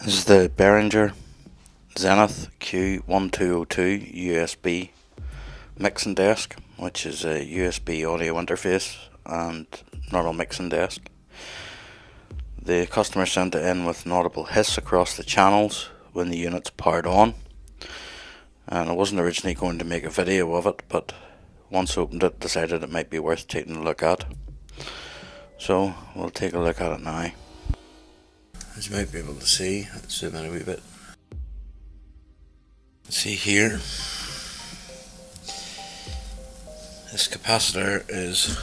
This is the Behringer Q1202 USB mixing desk, which is a USB audio interface and normal mixing desk. The customer sent it in with an audible hiss across the channels when the unit's powered on, and I wasn't originally going to make a video of it, but once opened it, decided it might be worth taking a look at. So we'll take a look at it now. As you might be able to see, let's zoom in a wee bit. See here, this capacitor is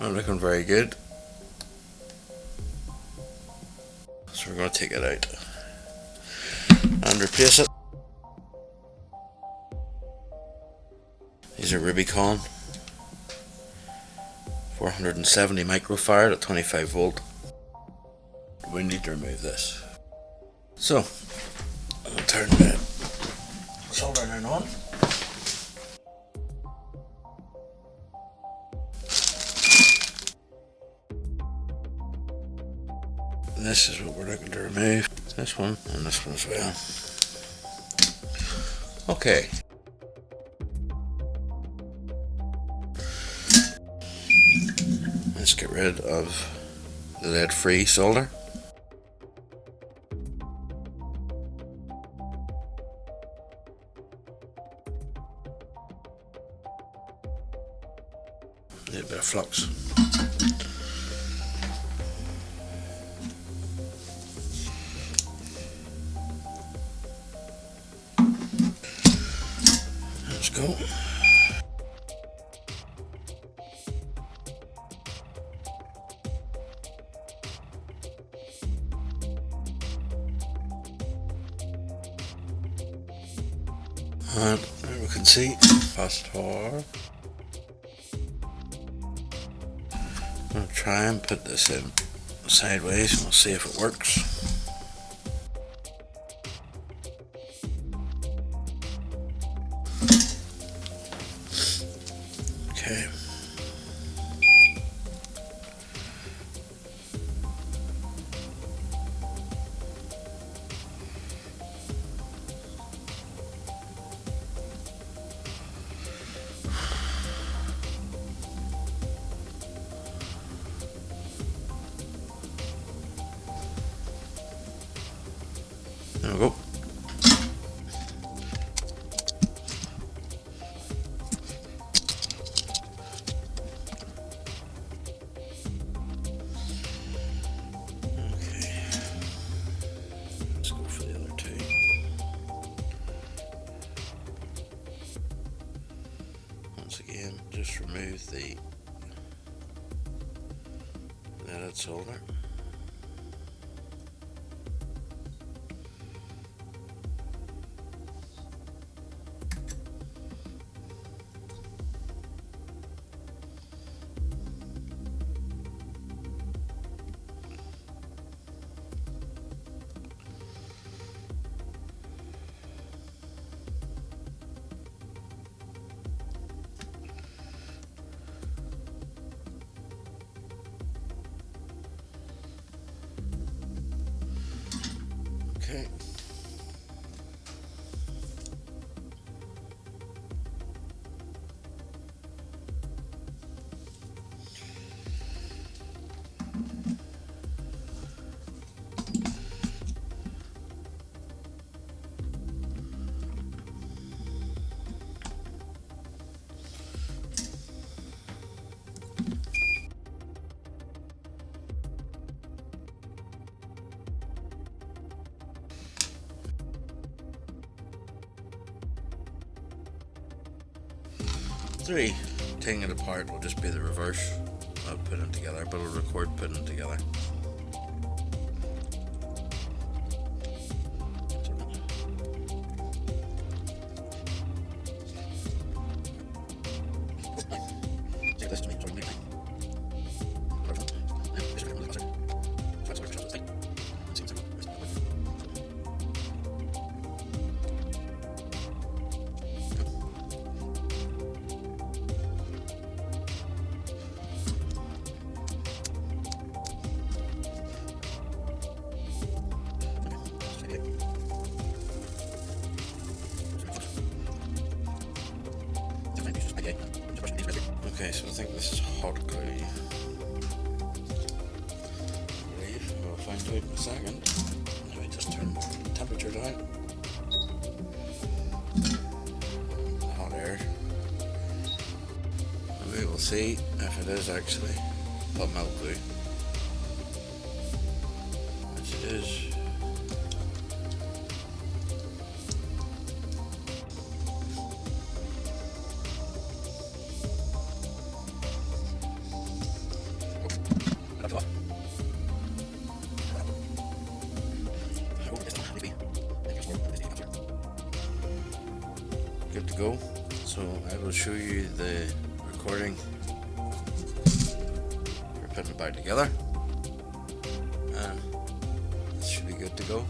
not looking very good, so we're going to take it out and replace it. These are Rubicon 470 microfarad at 25 volt. We need to remove this. So I'll turn the soldering on. This is what we're looking to remove. This one and this one as well. Okay. Let's get rid of the lead-free solder. Need a bit of flux. Let's go. And there we can see fast forward. I'm going to try and put this in sideways and we'll see if it works. Okay. There we go. Okay. Let's go for the other two. Once again, just remove the leaded solder. Okay. Three, taking it apart will just be the reverse of putting it together, but it'll record putting it together. Okay, so I think this is hot glue. I believe I'll find out in a second. Let me just turn the temperature down. Hot air. We will see if it is actually hot melt glue, which it is. Good to go. So I will show you the recording for putting it back together, and this should be good to go.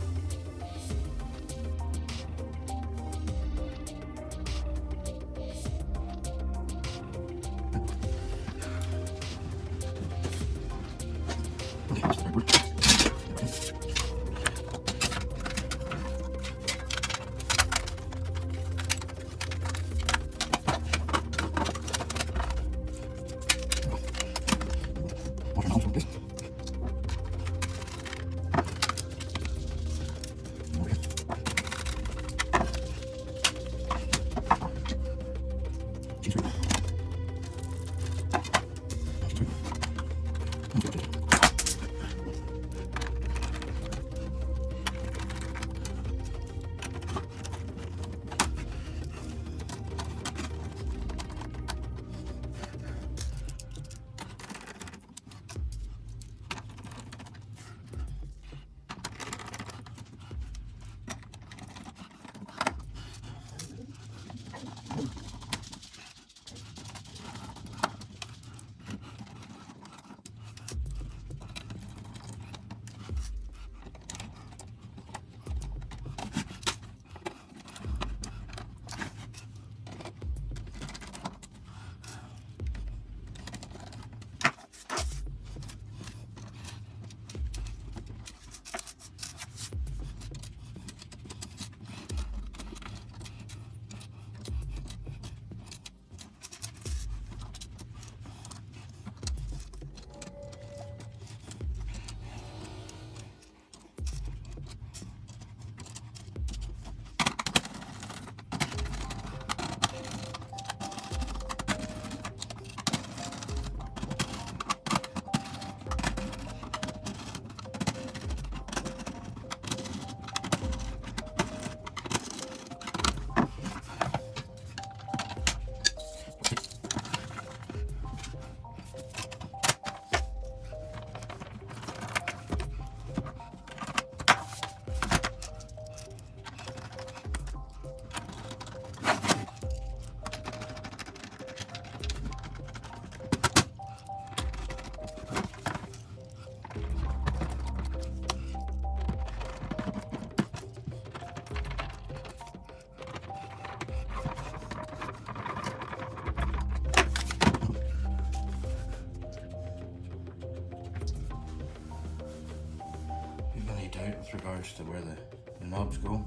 With regards to where the knobs go,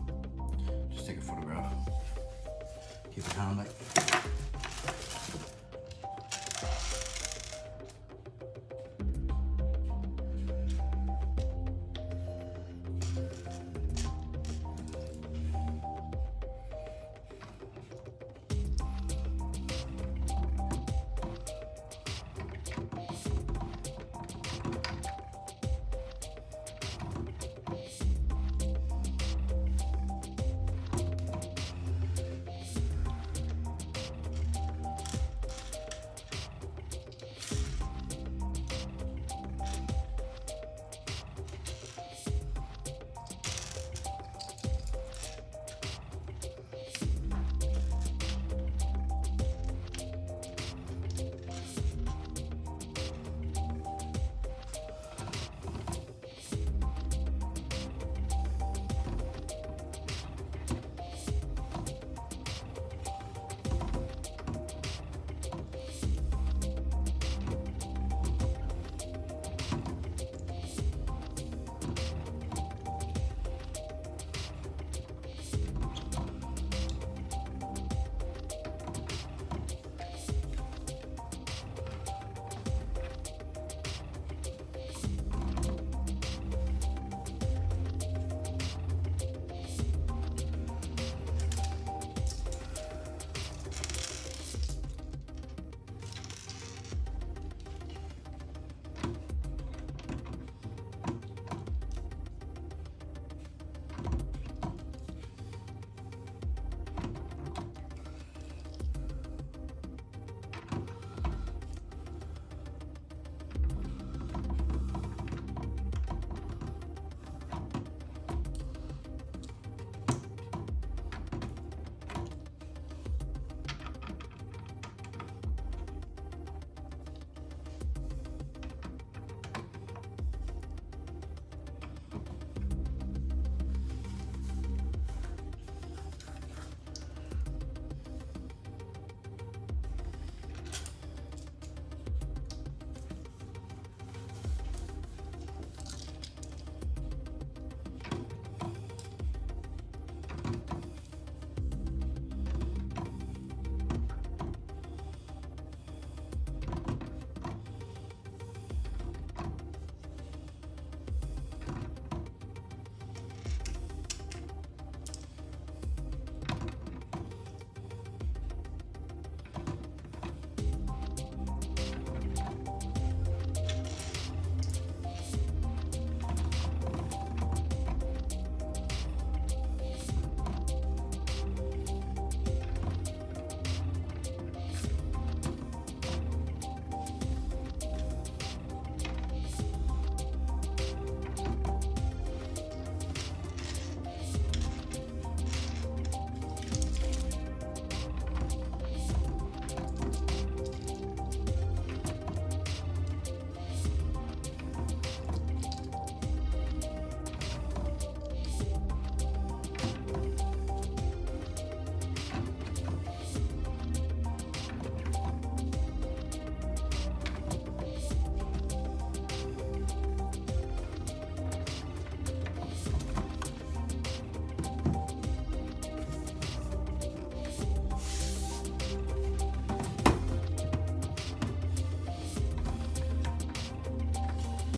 just take a photograph, keep it handy.